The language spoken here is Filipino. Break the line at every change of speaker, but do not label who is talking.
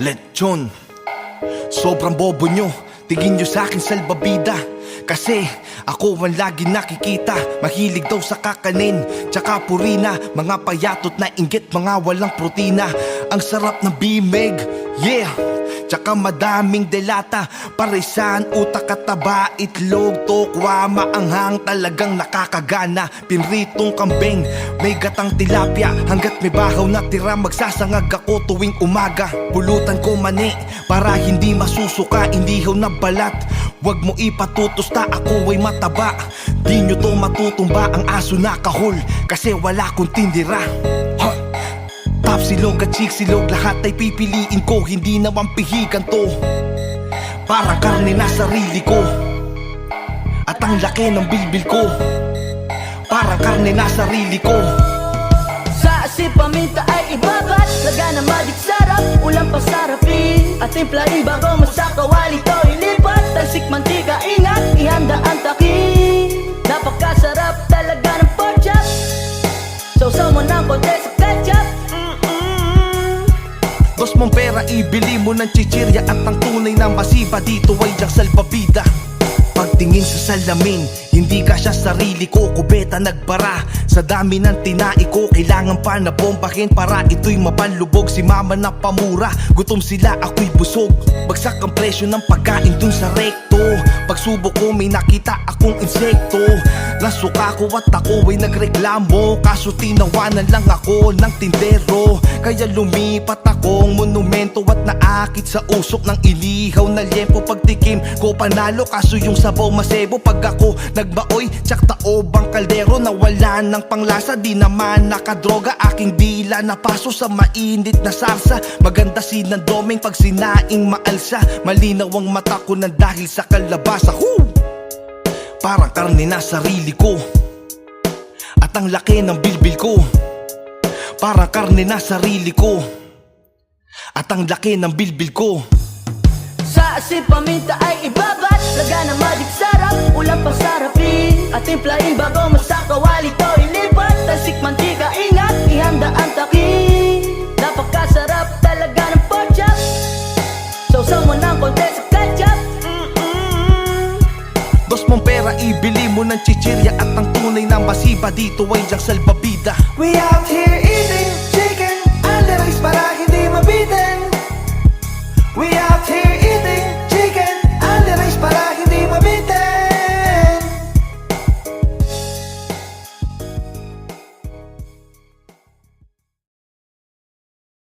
Lechon. Sobrang bobo nyo, tingin nyo sa'kin salbabida. Kasi ako ang lagi nakikita, mahilig daw sa kakanin tsaka purina. Mga payatot na inggit, mga walang protina. Ang sarap ng bimig, yeah, tsaka madaming delata. Parisan, utak at taba, itlog, tokwa, maanghang, talagang nakakagana. Pinritong kambing, may gatang tilapia. Hanggat may bahaw na tira, magsasangag ako tuwing umaga. Pulutan ko mani, para hindi masusuka, indihaw na balat. Huwag mo ipatutusta, ako ay mataba. Di nyo to matutumba, ang aso na kahol, kasi wala kong tindira. Top silog at chick silog, lahat ay pipiliin ko. Hindi naman pihigan to, parang karne na sarili ko. At ang laki ng bilbil ko, parang karne na sarili ko.
Sa asin paminta ay ibabat, laga na magic sarap, ulang pasarapin. At timplahin bago mo sa kawali to ilipat. Talsik mantika, ingat, ihanda ang takin. Napakasarap talaga ng pork chop. Sausaw mo ng konti sa ketchup.
Dos mong pera, ibili mo ng chichirya. At ang tunay na masiba dito ay ang salbabida. Pagtingin sa salamin, hindi kasya sarili ko. Kubeta nagbara, sa dami ng tinai ko. Kailangan pa na bombahin para ito'y mapanlubog. Si mama na pamura, gutom sila, ako'y busog. Bagsak ang presyo ng pagkain dun sa rekto. Pagsubok ko may nakita akong insekto. Nasuka ko at ako ay nagreklamo, kaso tinawanan lang ako ng tindero. Kaya lumipat akong monumento at naakit sa usok ng inihaw na liempo. Pagtikim ko panalo, kaso yung sabaw masebo. Pag ako nagbaoy, tsak taobang kaldero. Nawala ng panglasa, di naman nakadroga. Aking dila napaso sa mainit na sarsa. Maganda sinandoming pag sinaing maalsa. Malinaw ang mata ko na dahil sa kalabasa. Parang karne na sarili ko. At ang laki ng bilbil ko, parang karne na sarili ko. At ang laki ng bilbil ko.
Sa asin paminta ay ibabat, laga na magic sarap, ulang pasarapin. At timplahin bago mo sa kawali to ilipat. Talsik mantika, ingat, ihanda ang takin. Napakasarap talaga ng pork chop. Sausaw mo ng konti sa ketchup.
Dos mong pera, ibili mo ng chichirya. At ang tunay na masiba dito ay ang salbabida.
We out here eating chicken and the rice para hindi mabitin. We out